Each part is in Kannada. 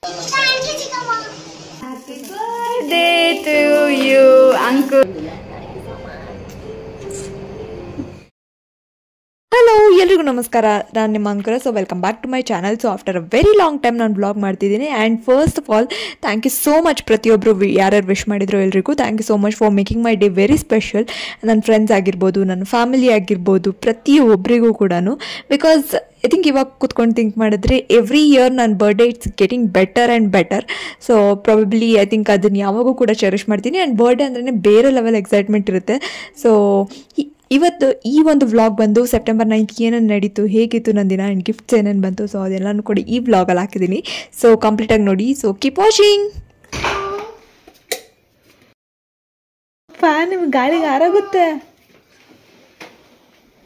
Thank you, Chikama. Happy birthday to you, Uncle. Hello ಎಲ್ರಿಗೂ ನಮಸ್ಕಾರ, ನಾನು ನಿಮ್ಮ ಅಂಕರ. So welcome back to my channel. So after a very long time ನಾನು ಬ್ಲಾಗ್ ಮಾಡ್ತಿದ್ದೀನಿ. And first of all thank you so much ಪ್ರತಿಯೊಬ್ಬರು ಯಾರ್ಯಾರು ವಿಶ್ ಮಾಡಿದ್ರು ಎಲ್ರಿಗೂ thank you so much for making my day very special. ನನ್ನ ಫ್ರೆಂಡ್ಸ್ ಆಗಿರ್ಬೋದು, ನನ್ನ ಫ್ಯಾಮಿಲಿ ಆಗಿರ್ಬೋದು, ಪ್ರತಿಯೊಬ್ಬರಿಗೂ ಕೂಡ. ಬಿಕಾಸ್ ಐ ಥಿಂಕ್ ಇವಾಗ ಕೂತ್ಕೊಂಡು ಥಿಂಕ್ ಮಾಡಿದ್ರೆ ಎವ್ರಿ ಇಯರ್ ನನ್ನ birthday it's getting better and better. So probably I think ಅದನ್ನು ಯಾವಾಗೂ ಕೂಡ ಚೆರಿಷ್ ಮಾಡ್ತೀನಿ. ಆ್ಯಂಡ್ ಬರ್ಡೇ ಅಂದ್ರೇ ಬೇರೆ ಲೆವೆಲ್ ಎಕ್ಸೈಟ್ಮೆಂಟ್ ಇರುತ್ತೆ. ಸೊ ಇವತ್ತು ಈ ಒಂದು ವ್ಲಾಗ್ ಬಂದು ಸೆಪ್ಟೆಂಬರ್ 9th ಏನೇನು ನಡೀತು, ಹೇಗಿತ್ತು ನನ್ನ ದಿನ, ಆ್ಯಂಡ್ ಗಿಫ್ಟ್ಸ್ ಏನೇನು ಬಂತು, ಸೊ ಅದೆಲ್ಲನೂ ಕೂಡ ಈ ವ್ಲಾಗಲ್ಲಿ ಹಾಕಿದ್ದೀನಿ. ಸೊ ಕಂಪ್ಲೀಟಾಗಿ ನೋಡಿ. So keep watching. ಫ್ಯಾನ್ ಗಾಳಿಗೆ ಆರಾಗುತ್ತೆ.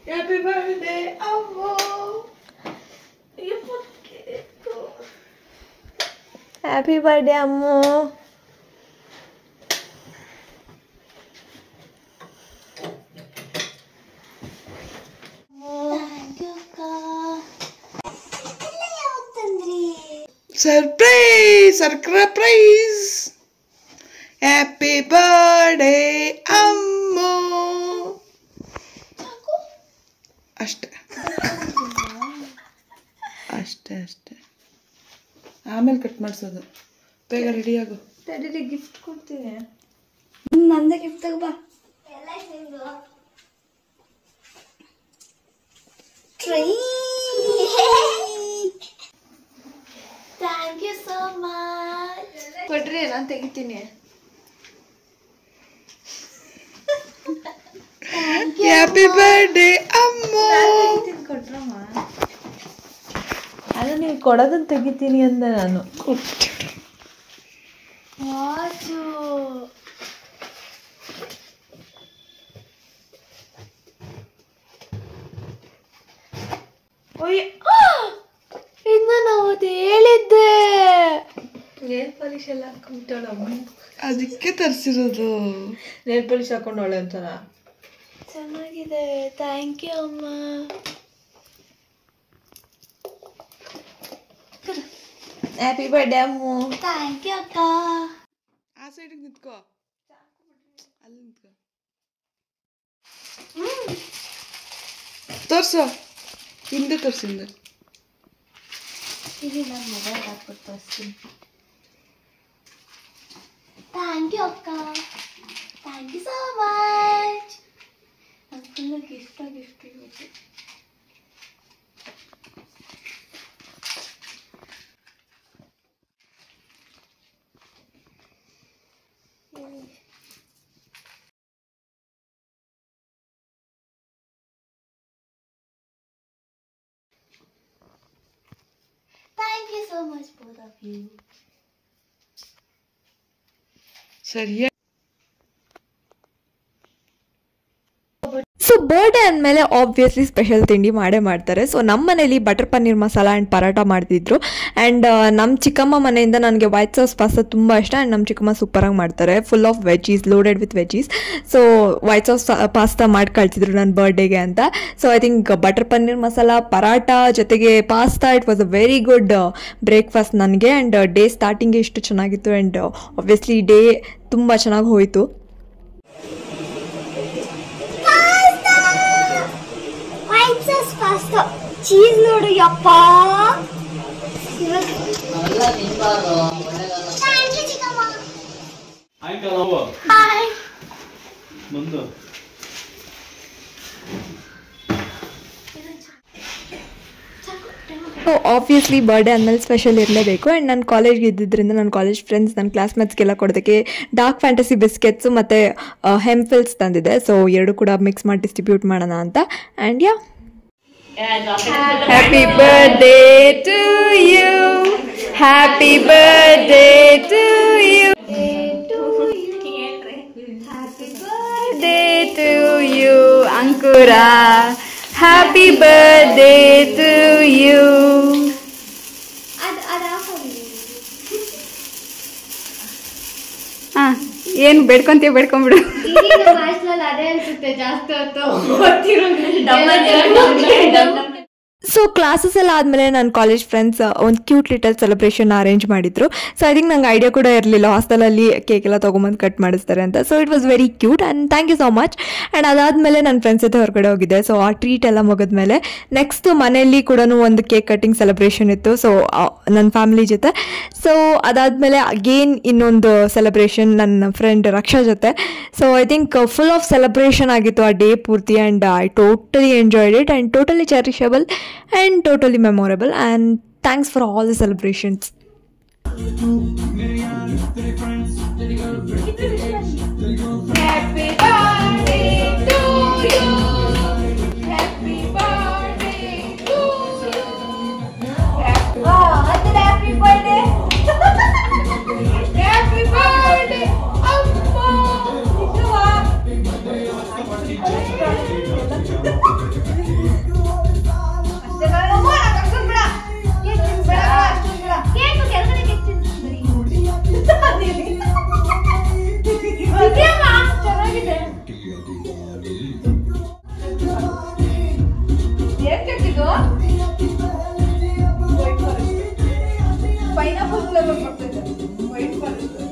ಹ್ಯಾಪಿ ಬರ್ಡೇ ಅಮ್ಮೋ, ಹ್ಯಾಪಿ ಬರ್ಡೇ ಅಮ್ಮೋ. Surprise, surprise. ಹ್ಯಾಪಿ ಬರ್ಡೇ ಅಮ್ಮೋ. ಅಷ್ಟೇ ಅಷ್ಟೇ ಅಷ್ಟೇ. ಆಮೇಲೆ ಕಟ್ ಮಾಡಿಸೋದು. ಬೇಗ ರೆಡಿಯಾಗು. ತಡೀರಿ, ಗಿಫ್ಟ್ ಕೊಡ್ತೀನಿ. ನಂದೇ ಗಿಫ್ಟ್ ತಗೋಬಾ. Thank you so much. ಕೊಡ್ರಿ, ನಾನು ತೆಗಿತೀನಿ. Happy birthday ಅಮ್ಮೋ. ಕೊಟ್ರಮ್ಮ, ಅಲ್ಲ ನೀವು ಕೊಡೋದನ್ನ ತೆಗಿತೀನಿ ಅಂದೆ ನಾನು. ವಾಚು ಇನ್ನು ನಾವು ಅದು ಹೇಳಿದ್ದೆ. ನೇಲ್ ಪಾಲಿಶ್ ಎಲ್ಲ ಹಾಕೊಂಡ್ಬಿಟ್ಟವಳಮ್ಮ, ಅದಕ್ಕೆ ತರಿಸಿರೋದು. ನೇಲ್ ಪಾಲಿಶ್ ಹಾಕೊಂಡವಳೆ ಅಂತಾನ. ಚೆನ್ನಾಗಿದೆ, ಥ್ಯಾಂಕ್ ಯು ಅಮ್ಮ. Happy birthday Ammu. Thank you ಅಕ್ಕ. ಆ ಸೈಡಿಗೆ ನಿಂತ್ಕೋ, ಅಲ್ಲಿ ನಿಂತ್ಕೋ. ತೋರ್ಸು, ಹಿಂದೆ ತೋರ್ಸು, ಹಿಂದೆ. ಇಲ್ಲಿ ನಾನು ಮೊಬೈಲ್ ಹಾಕ್ಬಿಟ್ಟು ತೋರಿಸ್ತೀನಿ. ಥ್ಯಾಂಕ್ ಯು ಅಕ್ಕ, ಥ್ಯಾಂಕ್ ಯು ಸೋ ಮಚ್. ನಾನು ಫುಲ್ಲು ಗಿಫ್ಟ್ ಇವತ್ತು. Thank you so much, both of you. ಸರಿ. ಸೊ ಬರ್ಡೇ ಅಂದಮೇಲೆ ಆಬ್ವಿಯಸ್ಲಿ ಸ್ಪೆಷಲ್ ತಿಂಡಿ ಮಾಡೇ ಮಾಡ್ತಾರೆ. ಸೊ ನಮ್ಮ ಮನೇಲಿ ಬಟರ್ ಪನ್ನೀರ್ ಮಸಾಲ ಆ್ಯಂಡ್ ಪರೋಟ ಮಾಡ್ತಿದ್ರು. ಆ್ಯಂಡ್ ನಮ್ಮ ಚಿಕ್ಕಮ್ಮ ಮನೆಯಿಂದ ನನಗೆ ವೈಟ್ ಸಾಸ್ ಪಾಸ್ತಾ ತುಂಬ ಇಷ್ಟ. ಆ್ಯಂಡ್ ನಮ್ಮ ಚಿಕ್ಕಮ್ಮ ಸೂಪರಾಗಿ ಮಾಡ್ತಾರೆ, full of veggies, loaded with veggies. So white sauce pasta ಮಾಡಿ ಕಳಿಸಿದ್ರು ನನ್ನ ಬರ್ಡೇಗೆ ಅಂತ. So I think butter paneer masala, paratha ಜೊತೆಗೆ pasta, it was a very good breakfast ನನಗೆ. ಆ್ಯಂಡ್ ಡೇ ಸ್ಟಾರ್ಟಿಂಗೇ ಇಷ್ಟು ಚೆನ್ನಾಗಿತ್ತು. ಆ್ಯಂಡ್ ಆಬ್ವಿಯಸ್ಲಿ ಡೇ ತುಂಬ ಚೆನ್ನಾಗಿ ಹೋಯಿತು. ಚೀಸ್ ನೋಡು ಯಪ್ಪ. ಸೊ ಆಬ್ವಿಯಸ್ಲಿ ಬರ್ಡೇ ಅಂದಮೇಲೆ ಸ್ಪೆಷಲ್ ಇರಲೇಬೇಕು. ಆ್ಯಂಡ್ ನಾನು ಕಾಲೇಜ್ಗೆ ಇದ್ದಿದ್ದರಿಂದ ನನ್ನ ಕಾಲೇಜ್ ಫ್ರೆಂಡ್ಸ್, ನನ್ನ ಕ್ಲಾಸ್ಮೇಟ್ಸ್ಗೆಲ್ಲ ಕೊಡೋದಕ್ಕೆ ಡಾರ್ಕ್ ಫ್ಯಾಂಟಸಿ ಬಿಸ್ಕೆಟ್ಸು ಮತ್ತು ಹೆಂಫಿಲ್ಸ್ ತಂದಿದೆ. ಸೊ ಎರಡು ಕೂಡ ಮಿಕ್ಸ್ ಮಾಡಿ ಡಿಸ್ಟ್ರಿಬ್ಯೂಟ್ ಮಾಡೋಣ ಅಂತ. And yeah, Happy birthday to you. Happy birthday to you. Happy birthday to you, Ankura. Happy birthday to you. ಏನು ಬೇಡ್ಕೊಂತೀವಿ ಬೇಡ್ಕೊಂಬಿಡು. ಅದೇ ಅನ್ಸುತ್ತೆ ಜಾಸ್ತಿ ಹೊತ್ತು. ಸೊ ಕ್ಲಾಸಸ್ ಎಲ್ಲ ಆದಮೇಲೆ ನನ್ನ ಕಾಲೇಜ್ ಫ್ರೆಂಡ್ಸ್ ಒಂದು ಕ್ಯೂಟ್ ಲಿಟಲ್ ಸೆಲೆಬ್ರೇಷನ್ ಅರೇಂಜ್ ಮಾಡಿದ್ರು. ಸೊ ಐ ಥಿಂಕ್ ನಂಗೆ ಐಡಿಯಾ ಕೂಡ ಇರಲಿಲ್ಲ ಹಾಸ್ಟೆಲಲ್ಲಿ ಕೇಕ್ ಎಲ್ಲ ತೊಗೊಂಬಂದು ಕಟ್ ಮಾಡಿಸ್ತಾರೆ ಅಂತ. So it was very cute and thank you so much. And ಅದಾದಮೇಲೆ ನನ್ನ ಫ್ರೆಂಡ್ಸ್ ಜೊತೆ ಹೊರಗಡೆ ಹೋಗಿದ್ದೆ. ಸೊ ಆ ಟ್ರೀಟ್ ಎಲ್ಲ ಮುಗಿದ್ಮೇಲೆ ನೆಕ್ಸ್ಟ್ ಮನೆಯಲ್ಲಿ ಕೂಡ ಒಂದು ಕೇಕ್ ಕಟ್ಟಿಂಗ್ ಸೆಲೆಬ್ರೇಷನ್ ಇತ್ತು. ಸೊ ನನ್ನ ಫ್ಯಾಮಿಲಿ ಜೊತೆ. ಸೊ ಅದಾದಮೇಲೆ ಅಗೇನ್ ಇನ್ನೊಂದು ಸೆಲೆಬ್ರೇಷನ್ ನನ್ನ ಫ್ರೆಂಡ್ ರಕ್ಷಾ ಜೊತೆ. So I think full of celebration ಆಗಿತ್ತು ಆ ಡೇ ಪೂರ್ತಿ. And I totally enjoyed it and totally cherishable and totally memorable, and thanks for all the celebrations. Happy birthday to you. Happy birthday to you. Happy birthday. Happy birthday, Amma. Pineapple flavour ಬರ್ತೈತೆ. ವೈಟ್ ಬರುತ್ತೆ.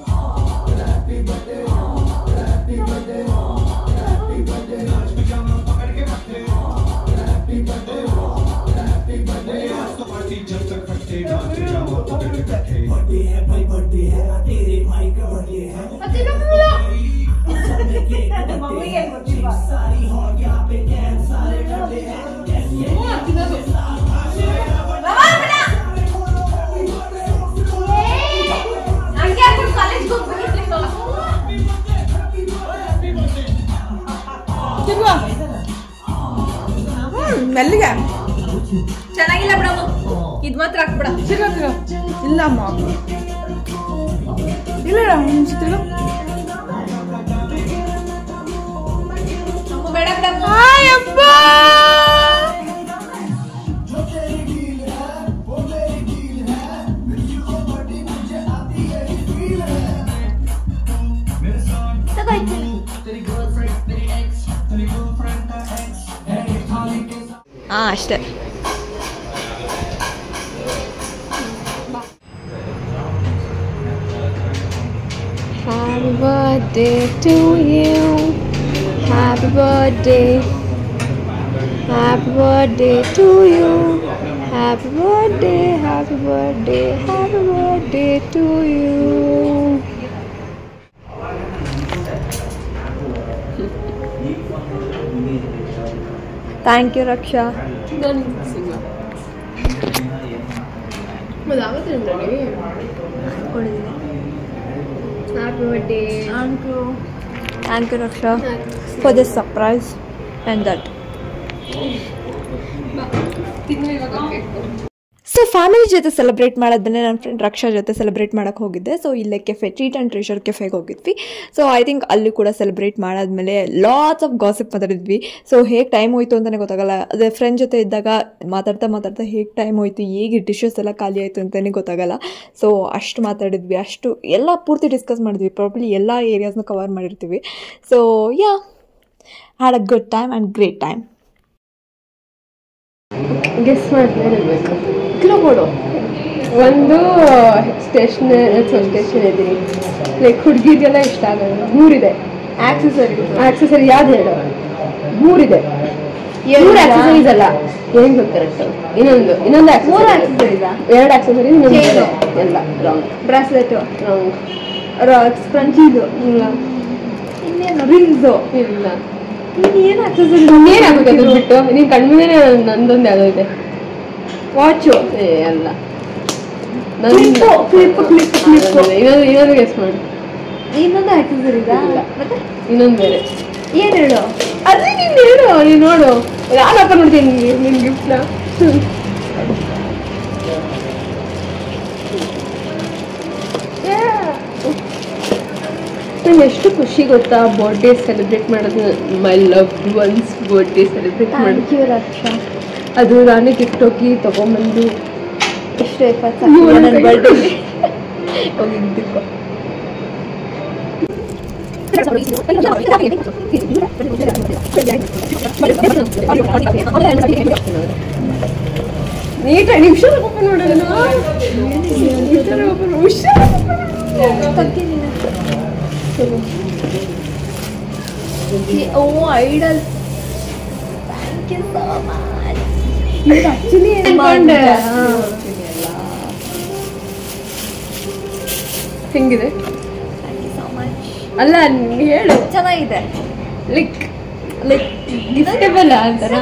ಮೆಲ್ಲಿಗೆ ಚೆನ್ನಾಗಿಲ್ಲ ಬಿಡಮ್ಮ, ಇದ್ ಮಾತ್ರ ಹಾಕ್ಬಿಡ. ಇಲ್ಲ ಅಮ್ಮ, ಇಲ್ಲ ಬೇಡ ಬಿಡಮ್ಮ. ಅಷ್ಟೇ. Happy birthday to you. Happy birthday. Happy birthday to you. Happy birthday. Happy birthday. Happy birthday to you. Thank you, Raksha. Happy birthday. Thank you, Raksha, for this surprise and that. So family ಜೊತೆ ಸೆಲೆಬ್ರೇಟ್ ಮಾಡಾದ್ಮೇಲೆ ನನ್ನ ಫ್ರೆಂಡ್ ರಕ್ಷಾ ಜೊತೆ ಸೆಲೆಬ್ರೇಟ್ ಮಾಡೋಕ್ಕೆ ಹೋಗಿದ್ದೆ. ಸೊ ಇಲ್ಲೇ ಕೆಫೆ ಟ್ರೀಟ್ ಆ್ಯಂಡ್ ಟ್ರೆಷರ್ ಕೆಫೆಗೆ ಹೋಗಿದ್ವಿ. ಸೊ ಐ ಥಿಂಕ್ ಅಲ್ಲಿ ಕೂಡ ಸೆಲೆಬ್ರೇಟ್ ಮಾಡಾದ್ಮೇಲೆ ಲಾಟ್ಸ್ ಆಫ್ ಗಾಸಿಪ್ ಮಾತಾಡಿದ್ವಿ. ಸೊ ಹೇಗೆ ಟೈಮ್ ಹೋಯ್ತು ಅಂತಲೇ ಗೊತ್ತಾಗಲ್ಲ. ಅದೇ ಫ್ರೆಂಡ್ ಜೊತೆ ಇದ್ದಾಗ ಮಾತಾಡ್ತಾ ಹೇಗೆ ಟೈಮ್ ಹೋಯ್ತು, ಹೇಗೆ ಡಿಶಸ್ ಎಲ್ಲ ಖಾಲಿ ಆಯಿತು ಅಂತಲೇ ಗೊತ್ತಾಗಲ್ಲ. ಸೊ ಅಷ್ಟು ಮಾತಾಡಿದ್ವಿ, ಅಷ್ಟು ಎಲ್ಲ ಪೂರ್ತಿ ಡಿಸ್ಕಸ್ ಮಾಡಿದ್ವಿ. ಪ್ರಾಬ್ಲಿ ಎಲ್ಲ ಏರಿಯಾಸ್ನ ಕವರ್ ಮಾಡಿರ್ತೀವಿ. So yeah, had a good time and great time. Guess ಮಾಡ್ತಾ ಕ್ಲೂ ಕೊಡು. ಒಂದು ಸ್ಟೇಷನರಿ ಲೈಕ್ ಹುಡುಗಿರಿಗೆಲ್ಲ ಇಷ್ಟ ಆಗೋದು. ಮೂರಿದೆ ಆಕ್ಸೆಸರಿ ಯಾವ್ದು ಹೇಳು? ಮೂರಿದೆ. ಮೂರು ಆಕ್ಸೆಸರೀಸ್ ಅಲ್ಲ, ಏನ್ ಗೊತ್ತಿರತ್ತ. ಇನ್ನೊಂದು ಆಕ್ಸೆಸರಿ, ಎರಡು ಆಕ್ಸೆಸರಿ ಎಲ್ಲ ರಾಂಗ್. Bracelet wrong. ಸ್ಪಂಚೀಸು ಇಲ್ಲ. ಇನ್ನೇನು ರಿಂಗ್ಸು ಇಲ್ಲ. ಏನು ಆಕ್ಸೆಸರಿ ಏನಾಗುತ್ತೆ ಬಿಟ್ಟು ನೀನು ಕಣ್ಮುಂದೆ ನಂದೊಂದು ಯಾವುದೋ ಇದೆ. ವಾಚು ಅಲ್ಲ. ಇನ್ನೊಂದು ಗೆಸ್ ಮಾಡಿ. ಇನ್ನೊಂದು ಆಕ್ಸೆಸರಿ ಮತ್ತೆ ಇನ್ನೊಂದು ಬೇರೆ. ಏನು ಹೇಳು? ಅದೇ ನೀನು ಹೇಳು. ನೀನು ನೋಡು, ಯಾರಪ್ಪ ನೋಡ್ತೀನಿ ನಿನ್ನ ಗಿಫ್ಟ್ನ. ನಂಗೆ ಎಷ್ಟು ಖುಷಿ ಗೊತ್ತಾ ಬರ್ಡೇ ಸೆಲೆಬ್ರೇಟ್ ಮಾಡೋದು. My love once birthday celebrate ಮಾಡೋದು. ರಕ್ಷಾ, ಅದು ನಾನೇ ಗಿಫ್ಟ್ ಹೋಗಿ ತೊಗೊಂಬಂದು ಎಷ್ಟು ಎಫರ್ಟ್ಸ್ ನನ್ನ ಬರ್ಡೇ ಹೋಗಿದ್ದಕ್ಕೋ. ನೀಟಾಗಿ ನಿಮಿಷ ನೋಡೋಣ ಓ ಐಡಲ್ thank you so much. Actually ಅನ್ಕೊಂಡೆ ಹೆಂಗಿದೆ? Thank you so much. ಅಲ್ಲ ಹೇಳು, ಚೆನ್ನಾಗಿದೆ. ಲೈಕ್ ಗಿಫ್ಟೇಬಲ್ ಅಂತಾರ?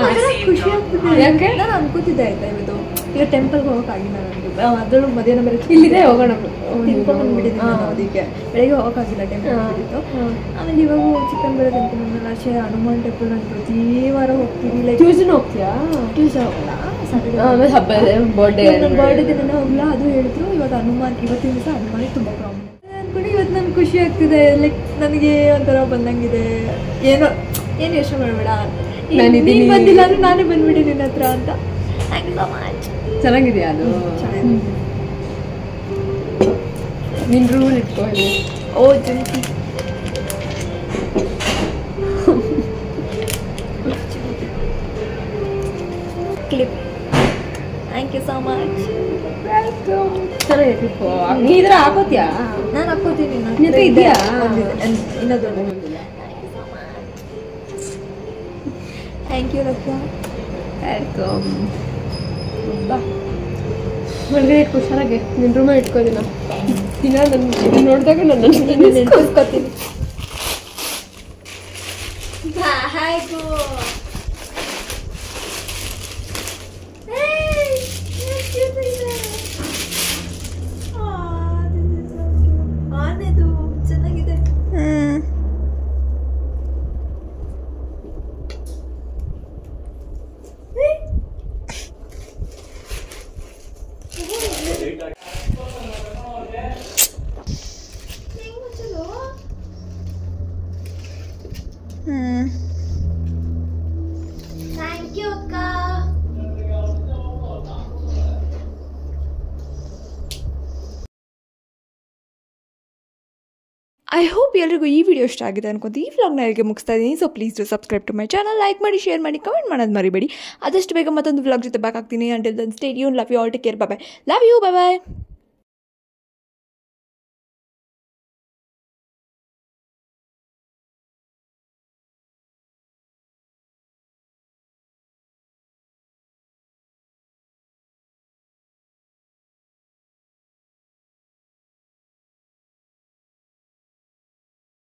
ಖುಷಿ ಆಗ್ತಿದೆ. ಯಾಕೆ? ನಾನು ಅನ್ಕೋತಿದ್ದೆ ಆಯ್ತಾ ಇವತ್ತು ಈಗ ಟೆಂಪಲ್ಗೆ ಹೋಗೋಕ್ಕಾಗಿಲ್ಲ ನನಗೆ. ಅದರಲ್ಲೂ ಮಧ್ಯಾಹ್ನ ಬೇರೆ ಇಲ್ಲಿದೆ ಹೋಗೋಣ ತಿನ್ಕೊಂಡು ಬಂದ್ಬಿಟ್ಟಿದ್ದೀನಿ ನಾನು. ಅದಕ್ಕೆ ಬೆಳಿಗ್ಗೆ ಹೋಗೋಕ್ಕಾಗಿಲ್ಲ ಟೆಂಪಲ್ ಹೋಗಿತ್ತು. ಆಮೇಲೆ ಇವಾಗ ಚಿಕನ್ ಬೇರೆ ತಿನ್ಕೊಂಡು ಅಷ್ಟೇ. ಹನುಮಾನ್ ಟೆಂಪಲ್ ನಾನು ಪ್ರತಿ ವಾರ ಹೋಗ್ತೀನಿ. ಲೈಕ್ ಟ್ಯೂಸ್ಡೇ ಹೋಗ್ತೀಯಾ? ಟ್ಯೂಸ್ಡೇ ಹೋಗಲ್ಲ, ಆಮೇಲೆ ಹಬ್ಬ ಬರ್ಡೇ ನನ್ನ ಬರ್ಡೇ ದಿನ ಹೋಗಲ್ಲ. ಅದು ಹೇಳಿದ್ರು ಇವಾಗ ಹನುಮಾನ್ ಇವತ್ತಿನ ದಿವಸ ಹನುಮಾನಿಗೆ ತುಂಬ ಪ್ರಾಬ್ಲಮ್ ಅನ್ಕೊಂಡು ಇವತ್ತು ನನಗೆ ಖುಷಿ ಆಗ್ತಿದೆ. ಲೈಕ್ ನನಗೆ ಒಂಥರ ಬಂದಂಗಿದೆ. ಏನು ಯೋಚನೆ ಮಾಡಬೇಡ, ನೀನು ಬಂದಿಲ್ಲ ಅಂದ್ರೆ ನಾನೇ ಬಂದ್ಬಿಡಿ ನಿನ್ನ ಹತ್ರ ಅಂತ. Thank you so much. ಚೆನ್ನಾಗಿದೆಯಾ ಅದು? ನಿನ್ನ ರೂಲ್ ಇಟ್ಕೋ ಇಲ್ಲಿ. ಓ ಜುಂಕಿ clip. Thank you so much. ಚೆನ್ನಾಗಿದೆ ಕ್ಲಿಪ್ಪು. ನೀ ಇದ್ರ ಹಾಕೋತಿಯಾ? ನಾನು ಹಾಕೋತೀನಿ. ನಿನ್ನ ಹತ್ರ ಇದೆಯಾ? ಇನ್ನೊಂದು ಥ್ಯಾಂಕ್ ಯು ರಕ್ಷ. ವೆಲ್ಕಮ್. ಬಾ ಒಳಗಡೆ ಇಟ್ಕೋ ಚೆನ್ನಾಗಿ. ನಿನ್ನ ರೂಮಲ್ಲಿ ಇಟ್ಕೋದಿನ ದಿನ ನನ್ನ ನೋಡಿದಾಗ ನನ್ನ ನೆನ್ಪಿಸ್ಕೊತೀನಿ. ಚೆನ್ನಾಗಿದೆ. ಥ್ಯಾಂಕ್ ಯು ಅಕ್ಕ. ಐ ಹೋಪ್ ಎಲ್ರಿಗೂ ಈ ವಿಡಿಯೋ ಇಷ್ಟ ಆಗಿದೆ ಅನ್ಕೊಂತ ಈ ವ್ಲಾಗ್ನ ಎಲ್ಲಿಗೆ ಮುಗಿಸ್ತಾ ಇದ್ದೀನಿ. So please to subscribe to my channel, like ಮಾಡಿ, ಶೇರ್ ಮಾಡಿ, ಕಮೆಂಟ್ ಮಾಡೋದು ಮರಿಬೇಡಿ. ಆದಷ್ಟು ಬೇಗ ಮತ್ತೊಂದು ವ್ಲಾಗ್ ಜೊತೆ ಬ್ಯಾಕ್ ಆಗ್ತೀನಿ. Until then stay tune. Love you all, take care, bye bye. Love you, bye bye.